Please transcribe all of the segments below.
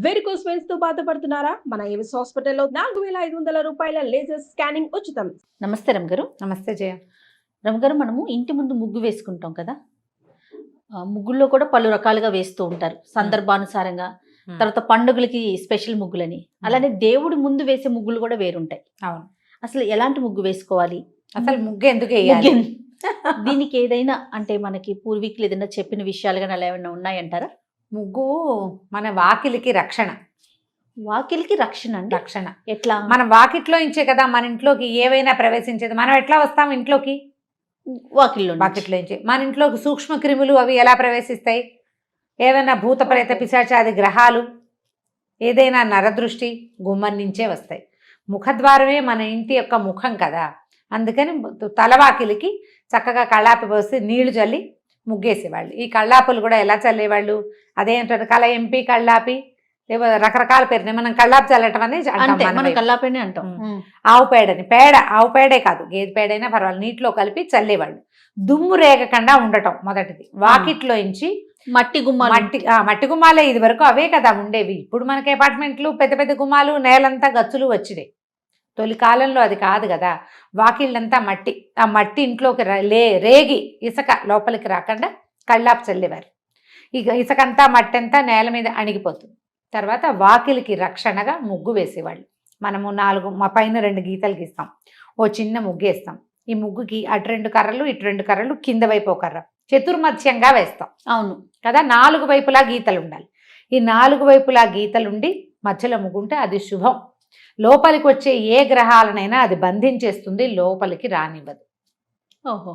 Varicose veins తో బాధపడుతున్నారా? మన ఏవిస్ హాస్పిటల్లో 4500 రూపాయల లేజర్ స్కానింగ్ ఉచితం. నమస్తే రమగారు. నమస్తే జయ. రమగారు, మనము ఇంటి ముందు ముగ్గు వేసుకుంటాం కదా, ముగ్గుల్లో కూడా పలు రకాలుగా వేస్తూ ఉంటారు సందర్భానుసారంగా. తర్వాత పండుగలకి స్పెషల్ ముగ్గులని, అలానే దేవుడి ముందు వేసే ముగ్గులు కూడా వేరుంటాయి. అవును. అసలు ఎలాంటి ముగ్గు వేసుకోవాలి, అసలు ముగ్గు ఎందుకు వేయాలి? దీనికి ఏదైనా అంటే మనకి పూర్వీకులు ఏదైనా చెప్పిన విషయాలు కానీ అలా ఏమైనా ఉన్నాయంటారా? ముగ్గు మన వాకిలికి రక్షణ. వాకిలికి రక్షణ అండి? రక్షణ ఎట్లా? మన వాకిట్లో ఇంచే కదా మన ఇంట్లోకి ఏవైనా ప్రవేశించేది. మనం ఎట్లా వస్తాం ఇంట్లోకి? వాకిల్లో ఇంచి మన ఇంట్లోకి సూక్ష్మ క్రిములు అవి ఎలా ప్రవేశిస్తాయి? ఏవైనా భూత ప్రేత పిశాచాది గ్రహాలు, ఏదైనా నరదృష్టి గుమ్మం నుంచే వస్తాయి. ముఖద్వారమే మన ఇంటి యొక్క ముఖం కదా. అందుకని తలవాకిలికి చక్కగా కళ్ళాపి పోసి నీళ్లు చల్లి ముగ్గేసేవాళ్ళు. ఈ కళ్ళాపులు కూడా ఎలా చల్లేవాళ్ళు? అదేంటారు, కళ ఎంపీ కళ్ళాపి, రకరకాల పేరుని మనం కళ్ళాపి చల్లటం అనేది అంటాం. ఆవు పేడని, ఆవు పేడే కాదు, గేదె పేడైనా పర్వాలేదు, నీటిలో కలిపి చల్లేవాళ్ళు. దుమ్ము రేగకుండా ఉండటం మొదటిది. వాకిట్లో ఇంచి మట్టి గుమ్మాలే ఇది వరకు అవే కదా ఉండేవి. ఇప్పుడు మనకి అపార్ట్మెంట్లు పెద్ద పెద్ద గుమ్మాలు, నేలంతా గచ్చులు వచ్చినాయి. తొలి కాలంలో అది కాదు కదా. వాకిళ్ళంతా మట్టి, ఆ మట్టి ఇంట్లోకి రేగి ఇసుక లోపలికి రాకుండా కళ్ళాపు చల్లేవారు. ఇక ఇసుకంతా మట్టి అంతా నేల మీద అణిగిపోతుంది. తర్వాత వాకిలికి రక్షణగా ముగ్గు వేసేవాళ్ళు. మనము 4 పైన 2 గీతలు గీస్తాం, ఓ చిన్న ముగ్గు వేస్తాం. ఈ ముగ్గుకి అటు 2 కర్రలు ఇటు 2 కర్రలు, కింద వైపు ఒక కర్ర, చతుర్మధ్యంగా వేస్తాం. అవును కదా, 4 వైపులా గీతలు ఉండాలి. ఈ 4 వైపులా గీతలుండి మధ్యలో ముగ్గుంటే అది శుభం. లోపలికి వచ్చే ఏ గ్రహాలనైనా అది బంధించేస్తుంది, లోపలికి రానివ్వదు. ఓహో,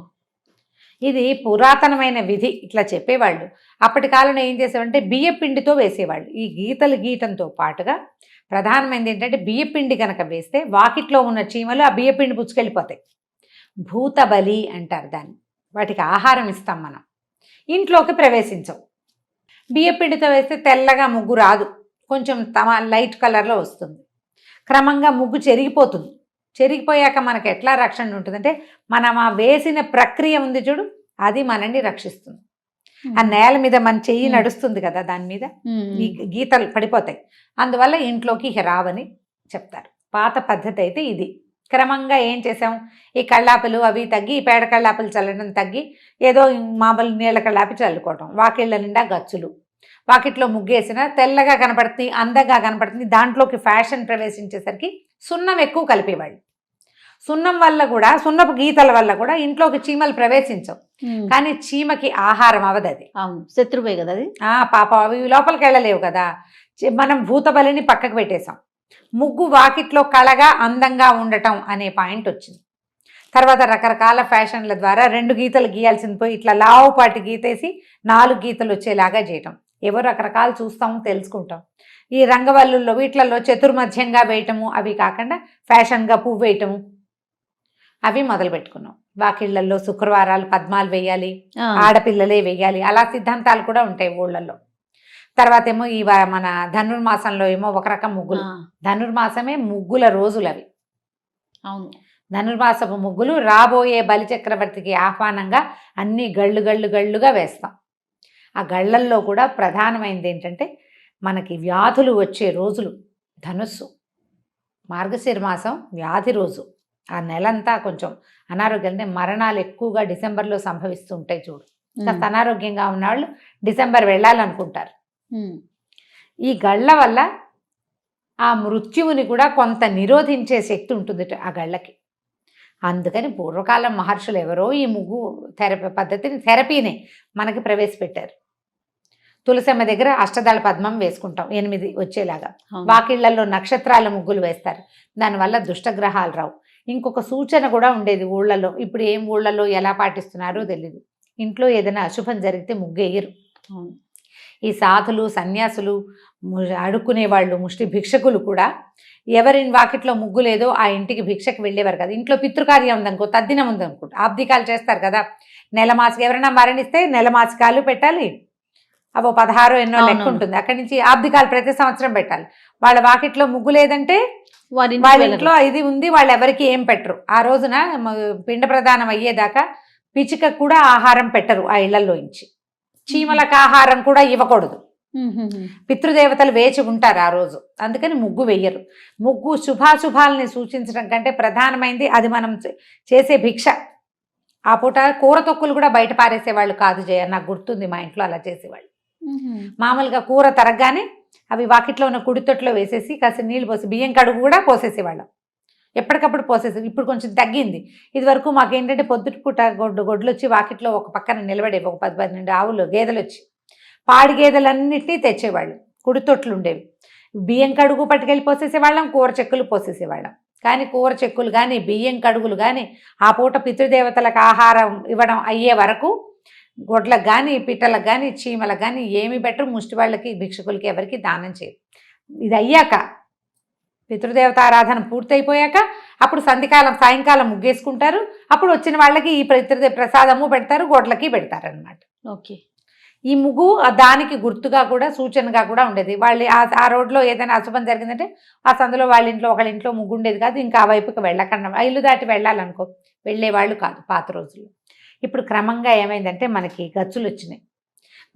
ఇది పురాతనమైన విధి. ఇట్లా చెప్పేవాళ్ళు. అప్పటి కాలంలో ఏం చేసేవాళ్ళంటే బియ్యపిండితో వేసేవాళ్ళు. ఈ గీతలు గీయటంతో పాటుగా ప్రధానమైనది ఏంటంటే బియ్యపిండి కనుక వేస్తే వాకిట్లో ఉన్న చీమలు ఆ బియ్యపిండి పుచ్చుకెళ్ళిపోతాయి. భూతబలి అంటారు దాన్ని. వాటికి ఆహారం ఇస్తాం మనం, ఇంట్లోకి ప్రవేశించవు. బియ్యపిండితో వేస్తే తెల్లగా ముగ్గు రాదు, కొంచెం లైట్ కలర్లో వస్తుంది. క్రమంగా ముగ్గు చెరిగిపోతుంది. చెరిగిపోయాక మనకు ఎట్లా రక్షణ ఉంటుందంటే, మనం ఆ వేసిన ప్రక్రియ ఉంది చూడు, అది మనల్ని రక్షిస్తుంది. ఆ నేల మీద మన చెయ్యి నడుస్తుంది కదా, దాని మీద ఈ గీతలు పడిపోతాయి. అందువల్ల ఇంట్లోకి రావని చెప్తారు. పాత పద్ధతి అయితే ఇది. క్రమంగా ఏం చేసాం, ఈ కళ్ళాపలు అవి తగ్గి, ఈ పేడ కళ్ళాపలు చల్లడం తగ్గి, ఏదో మామూలు నీళ్ళ కళ్ళాపి చల్లుకోవటం. వాకిళ్ళ నిండా గచ్చులు, వాకిట్లో ముగ్గేసిన తెల్లగా కనపడుతుంది, అందంగా కనపడుతుంది. దాంట్లోకి ఫ్యాషన్ ప్రవేశించేసరికి సున్నం ఎక్కువ కలిపేవాళ్ళు. సున్నం వల్ల కూడా, సున్నపు గీతల వల్ల కూడా ఇంట్లోకి చీమలు ప్రవేశించవు. కానీ చీమకి ఆహారం అవదు అది. శత్రువే కదా అది. పాప అవి లోపలికి వెళ్ళలేవు కదా. మనం భూతబలిని పక్కకు పెట్టేశాం. ముగ్గు వాకిట్లో కళగా అందంగా ఉండటం అనే పాయింట్ వచ్చింది. తర్వాత రకరకాల ఫ్యాషన్ల ద్వారా 2 గీతలు గీయాల్సింది పోయి ఇట్లా లావుపాటి గీతేసి 4 గీతలు వచ్చేలాగా చేయటం. ఏవో రకరకాలు చూస్తాము, తెలుసుకుంటాం. ఈ రంగవల్లుల్లో వీటిలలో చతుర్మధ్యంగా వేయటము అవి కాకుండా ఫ్యాషన్గా పువ్వు వేయటము అవి మొదలు పెట్టుకున్నాం. వాకిళ్లలో శుక్రవారాలు పద్మాలు వేయాలి, ఆడపిల్లలే వేయాలి, అలా సిద్ధాంతాలు కూడా ఉంటాయి ఊళ్ళల్లో. తర్వాత ఏమో ఈ మన ధనుర్మాసంలో ఏమో ఒక రకం ముగ్గులు. ధనుర్మాసమే ముగ్గుల రోజులు అవి. అవును, ధనుర్మాసపు ముగ్గులు రాబోయే బలిచక్రవర్తికి ఆహ్వానంగా అన్ని గళ్ళుగా వేస్తాం. ఆ గళ్ళల్లో కూడా ప్రధానమైనది ఏంటంటే, మనకి వ్యాధులు వచ్చే రోజులు ధనుస్సు, మార్గశిర మాసం వ్యాధి రోజు. ఆ నెలంతా కొంచెం అనారోగ్యాలు, మరణాలు ఎక్కువగా డిసెంబర్లో సంభవిస్తూ ఉంటాయి చూడు. కాస్త అనారోగ్యంగా ఉన్నవాళ్ళు డిసెంబర్ వెళ్ళాలనుకుంటారు. ఈ గళ్ళ వల్ల ఆ మృత్యువుని కూడా కొంత నిరోధించే శక్తి ఉంటుంది ఆ గళ్ళకి. అందుకని పూర్వకాలం మహర్షులు ఎవరో ఈ ముగ్గు పద్ధతిని, థెరపీనే మనకి ప్రవేశపెట్టారు. తులసమ్మ దగ్గర అష్టదళ పద్మం వేసుకుంటాం 8 వచ్చేలాగా. వాకిళ్లలో నక్షత్రాల ముగ్గులు వేస్తారు. దానివల్ల దుష్టగ్రహాలు రావు. ఇంకొక సూచన కూడా ఉండేది ఊళ్ళలో. ఇప్పుడు ఏం ఊళ్ళలో ఎలా పాటిస్తున్నారో తెలీదు. ఇంట్లో ఏదైనా అశుభం జరిగితే ముగ్గు వేయరు. ఈ సాధులు, సన్యాసులు, అడుక్కునే వాళ్ళు, ముష్టి భిక్షకులు కూడా ఎవరి వాకిట్లో ముగ్గు లేదో ఆ ఇంటికి భిక్షకు వెళ్ళేవారు కదా. ఇంట్లో పితృకార్యం ఉందనుకో, తద్దినం ఉందనుకుంటా, ఆబ్దికాలు చేస్తారు కదా. నెలమాసిక ఎవరైనా మరణిస్తే నెలమాసికాలు పెట్టాలి. అవో 16 ఎన్నో లెక్క ఉంటుంది. అక్కడి నుంచి ఆబ్దికాలు ప్రతి సంవత్సరం పెట్టాలి. వాళ్ళ వాకిట్లో ముగ్గు లేదంటే వాళ్ళ ఇంట్లో ఇది ఉంది, వాళ్ళు ఎవరికి ఏం పెట్టరు. ఆ రోజున పిండ ప్రదానం అయ్యేదాకా పిచ్చిక కూడా ఆహారం పెట్టరు ఆ ఇళ్లలో నుంచి. చీమలకు ఆహారం కూడా ఇవ్వకూడదు. పితృదేవతలు వేచి ఉంటారు ఆ రోజు, అందుకని ముగ్గు వెయ్యరు. ముగ్గు శుభాశుభాలని సూచించడం కంటే ప్రధానమైంది అది మనం చేసే భిక్ష. ఆ పూట కూర తొక్కులు కూడా బయట పారేసేవాళ్ళు కాదు జయ, నాకు గుర్తుంది మా ఇంట్లో అలా చేసేవాళ్ళు. మామూలుగా కూర తరగగానే అవి వాకిట్లో ఉన్న కుడితొట్లో వేసేసి కాస్త నీళ్ళు పోసి బియ్యం కడుగు కూడా పోసేసేవాళ్ళం, ఎప్పటికప్పుడు పోసేసి. ఇప్పుడు కొంచెం తగ్గింది. ఇది వరకు మాకేంటంటే పొద్దుటి పూట గొడ్లు వచ్చి వాకిట్లో ఒక పక్కన నిలబడేవి, ఒక 10-12 ఆవులు గేదెలు వచ్చి పాడి గేదెలన్నింటినీ తెచ్చేవాళ్ళు, కుడితొట్లు ఉండేవి. బియ్యం కడుగు పట్టుకెళ్ళి పోసేసేవాళ్ళం, కూర చెక్కులు పోసేసేవాళ్ళం. కానీ కూర చెక్కులు కానీ బియ్యం కడుగులు కానీ ఆ పూట పితృదేవతలకు ఆహారం ఇవ్వడం అయ్యే వరకు గొడ్లకు కానీ పిట్టలకు కానీ చీమలకు కానీ ఏమి బెటర్, ముష్టి వాళ్ళకి భిక్షకులకి ఎవరికి దానం చేయరు. ఇది అయ్యాక పితృదేవతారాధన పూర్తయిపోయాక అప్పుడు సాయంకాలం ముగ్గేసుకుంటారు. అప్పుడు వచ్చిన వాళ్ళకి ఈ ప్రసాదము పెడతారు, గొడ్లకి పెడతారు అనమాట. ఓకే. ఈ ముగ్గు దానికి గుర్తుగా కూడా సూచనగా కూడా ఉండేది. వాళ్ళు ఆ రోడ్లో ఏదైనా అశుభం జరిగిందంటే ఆ సందులో వాళ్ళ ఇంట్లో ఒకళ్ళ ఇంట్లో ముగ్గు ఉండేది కాదు, ఇంకా ఆ వైపుకి వెళ్ళకుండా ఇల్లు దాటి వెళ్ళాలనుకో వెళ్ళేవాళ్ళు కాదు పాత రోజుల్లో. ఇప్పుడు క్రమంగా ఏమైందంటే మనకి గచ్చులు వచ్చినాయి.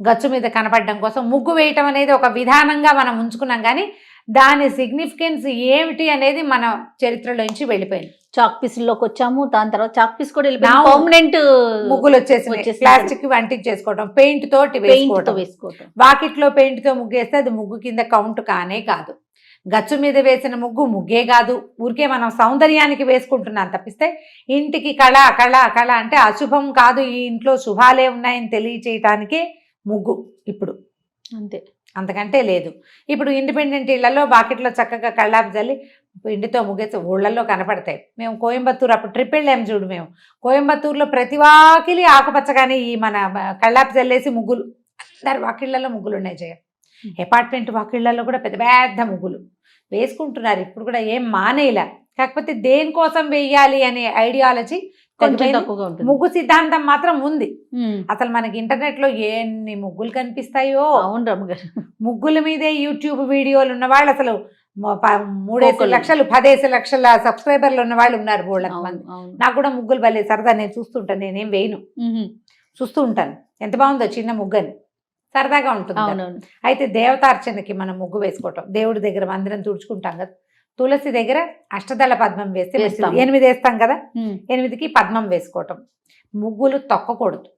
గచ్చు మీద కనపడడం కోసం ముగ్గు వేయటం అనేది ఒక విధానంగా మనం ఉంచుకున్నాం, కానీ దాని సిగ్నిఫికెన్స్ ఏమిటి అనేది మన చరిత్రలోంచి వెళ్ళిపోయింది. చాక్ పీసుల్లోకి వచ్చాము, దాని తర్వాత చాక్ పీస్ కూడా పర్మనెంట్ ముగ్గులు వచ్చేసి ప్లాస్టిక్ అంటించేసుకోవడం, పెయింట్ తోటి వేసుకోవడం. వాకిట్లో పెయింట్ తో ముగ్గేస్తే అది ముగ్గు కింద కౌంట్ కానే కాదు. గచ్చు మీద వేసిన ముగ్గు ముగ్గే కాదు, ఊరికే మనం సౌందర్యానికి వేసుకుంటున్నాం తప్పిస్తే ఇంటికి కళ అంటే అశుభం కాదు, ఈ ఇంట్లో శుభాలే ఉన్నాయని తెలియచేయటానికే ముగ్గు ఇప్పుడు, అంతే, అంతకంటే లేదు. ఇప్పుడు ఇండిపెండెంట్ ఇళ్లలో వాకిట్లో చక్కగా కళ్ళాపు జల్లి ఇంటితో ముగ్గేసి ఊళ్ళల్లో కనపడతాయి. మేము కోయంబత్తూరు అప్పుడు ట్రిప్ వెళ్ళాము చూడు, మేము కోయంబత్తూరులో ప్రతి వాకిలి ఆకుపచ్చగానే ఈ మన కళ్ళాపు జల్లేసి ముగ్గులు, అందరు వాకిళ్లలో ముగ్గులు ఉన్నాయి జయ. అపార్ట్మెంట్ వాకిళ్లలో కూడా పెద్ద పెద్ద ముగ్గులు వేసుకుంటున్నారు ఇప్పుడు కూడా, ఏం మానేలా. కాకపోతే దేనికోసం వేయాలి అనే ఐడియాలజీ ముగ్గు సిద్ధాంతం మాత్రం ఉంది. అసలు మనకి ఇంటర్నెట్ లో ఎన్ని ముగ్గులు కనిపిస్తాయో. ముగ్గుల మీదే యూట్యూబ్ వీడియోలు ఉన్న వాళ్ళు అసలు 3 లక్షలు 10 లక్షల సబ్స్క్రైబర్లు ఉన్న వాళ్ళు ఉన్నారు బోళ్ళకి మంది. నాకు కూడా ముగ్గులు భలే సరదా, నేను చూస్తుంటాను, నేనేం వేయను, చూస్తూ ఉంటాను ఎంత బాగుందో చిన్న ముగ్గని, సరదాగా ఉంటుంది. అయితే దేవతార్చనకి మనం ముగ్గు వేసుకోవటం, దేవుడి దగ్గర మందిరం తుడుచుకుంటాం కదా, తులసి దగ్గర అష్టదళ పద్మం వేస్తే 8 వేస్తాం కదా, 8కి పద్మం వేసుకోవటం. ముగ్గులు తొక్కకూడదు.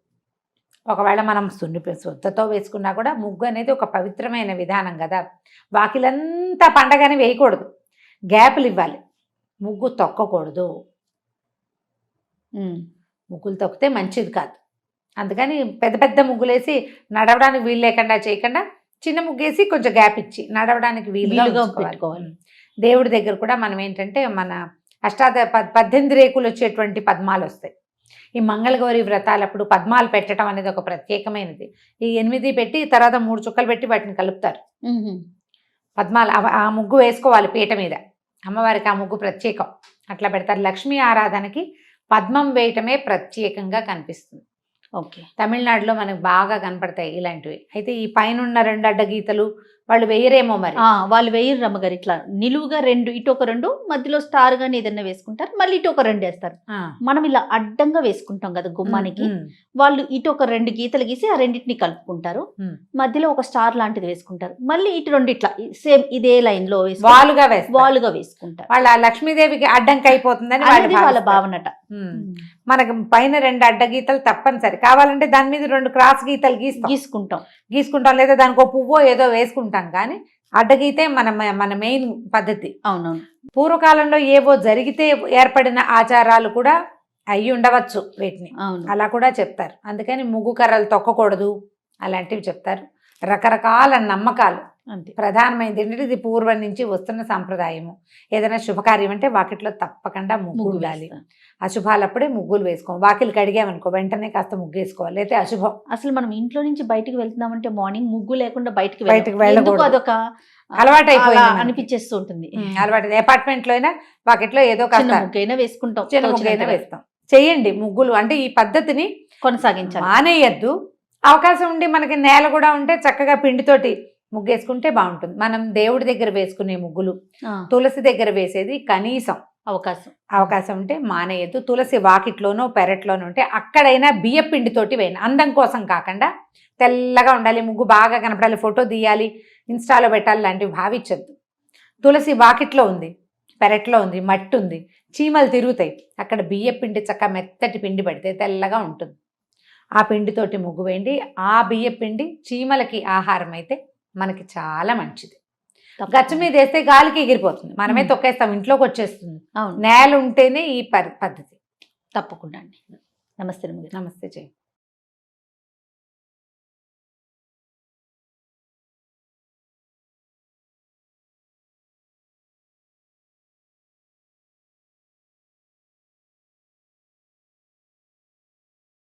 ఒకవేళ మనం శ్రద్ధతో వేసుకున్నా కూడా ముగ్గు అనేది ఒక పవిత్రమైన విధానం కదా, వాకిలంతా పండగని వేయకూడదు, గ్యాపులు ఇవ్వాలి. ముగ్గు తొక్కకూడదు, ముగ్గులు తొక్కితే మంచిది కాదు. అందుకని పెద్ద పెద్ద ముగ్గులేసి నడవడానికి వీలు లేకుండా చేయకుండా చిన్న ముగ్గేసి కొంచెం గ్యాప్ ఇచ్చి నడవడానికి వీలుగా పెట్టుకోవాలి. దేవుడి దగ్గర కూడా మనం ఏంటంటే మన 18 రేకులు వచ్చేటువంటి పద్మాలు వస్తాయి. ఈ మంగళగౌరి వ్రతాలప్పుడు పద్మాలు పెట్టడం అనేది ఒక ప్రత్యేకమైనది. ఈ 8 పెట్టి తర్వాత 3 చుక్కలు పెట్టి వాటిని కలుపుతారు. పద్మాలు ఆ ముగ్గు వేసుకోవాలి పీట మీద, అమ్మవారికి ఆ ముగ్గు ప్రత్యేకం, అట్లా పెడతారు. లక్ష్మీ ఆరాధనకి పద్మం వేయటమే ప్రత్యేకంగా కనిపిస్తుంది. ఓకే. తమిళనాడులో మనకు బాగా కనపడతాయి ఇలాంటివి. అయితే ఈ పైన 2 అడ్డగీతలు వాళ్ళు వేయరేమో మరి. వాళ్ళు వేయరు రమ్మగారు, ఇట్లా నిలువుగా 2 ఇటు ఒక 2 మధ్యలో స్టార్ గాని ఏదైనా వేసుకుంటారు, మళ్ళీ ఇటు ఒక 2 వేస్తారు. మనం ఇలా అడ్డంగా వేసుకుంటాం కదా గుమ్మానికి, వాళ్ళు ఇటు ఒక 2 గీతలు గీసి ఆ రెండింటిని కలుపుకుంటారు, మధ్యలో ఒక స్టార్ లాంటిది వేసుకుంటారు, మళ్ళీ ఇటు 2 ఇట్లా సేమ్ ఇదే లైన్ లో వాలుగా వేసుకుంటారు. వాళ్ళ లక్ష్మీదేవికి అడ్డంకి అయిపోతుందని వాళ్ళ భావనట. మనకి పైన 2 అడ్డగీతలు తప్పనిసరి, కావాలంటే దాని మీద 2 క్రాస్ గీతలు గీసుకుంటాం, లేదా దానికి ఒక పువ్వో ఏదో వేసుకుంటాం. కానీ అడ్డగీతే మన మెయిన్ పద్ధతి. అవునవును. పూర్వకాలంలో ఏవో జరిగితే ఏర్పడిన ఆచారాలు కూడా అయ్యి ఉండవచ్చు వీటిని, అలా కూడా చెప్తారు. అందుకని ముగ్గు కర్రలు తొక్కకూడదు అలాంటివి చెప్తారు. రకరకాల నమ్మకాలు. ప్రధానమైనది ఏంటంటే ఇది పూర్వం నుంచి వస్తున్న సాంప్రదాయము. ఏదైనా శుభకార్యం అంటే వాకిట్లో తప్పకుండా ముగ్గు ఉండాలి. అశుభాలప్పుడే ముగ్గులు వేసుకోవాలి. వాకిలు కడిగామనుకో వెంటనే కాస్త ముగ్గు వేసుకోవాలి, అయితే అశుభం. అసలు మనం ఇంట్లో నుంచి బయటికి వెళ్తున్నామంటే మార్నింగ్ ముగ్గు లేకుండా బయటికి వెళ్ళకూడదు, అదొక అలవాటు అయిపోయింది, అనిపించేస్తూ ఉంటుంది. అలవాటు. అపార్ట్మెంట్ లో అయినా వాకిట్లో ఏదో ముగ్గైనా వేసుకుంటాం, చిన్న ముగ్గైనా వేస్తాం. చెయ్యండి ముగ్గులు, అంటే ఈ పద్ధతిని కొనసాగించాలి, మానేయద్దు. అవకాశం ఉండి మనకి నేల కూడా ఉంటే చక్కగా పిండితోటి ముగ్గేసుకుంటే బాగుంటుంది. మనం దేవుడి దగ్గర వేసుకునే ముగ్గులు, తులసి దగ్గర వేసేది కనీసం అవకాశం ఉంటే మానేయద్దు. తులసి వాకిట్లోనో పెరట్లోనో ఉంటే అక్కడైనా బియ్య పిండితోటి వేయండి. అందం కోసం కాకుండా తెల్లగా ఉండాలి, ముగ్గు బాగా కనపడాలి, ఫోటో తీయాలి, ఇన్స్టాలో పెట్టాలి లాంటివి భావించద్దు. తులసి వాకిట్లో ఉంది, పెరట్లో ఉంది, మట్టి ఉంది, చీమలు తిరుగుతాయి, అక్కడ బియ్య పిండి చక్క మెత్తటి పిండి పడితే తెల్లగా ఉంటుంది. ఆ పిండితోటి ముగ్గు వేయండి. ఆ బియ్య పిండి చీమలకి ఆహారం అయితే మనకి చాలా మంచిది. గచ్చ మీద వేస్తే గాలికి ఎగిరిపోతుంది, మనమే తొక్కేస్తాం, ఇంట్లోకి వచ్చేస్తుంది. నేల ఉంటేనే ఈ పద్ధతి. తప్పకుండా అండి. నమస్తే. నమస్తే జయ.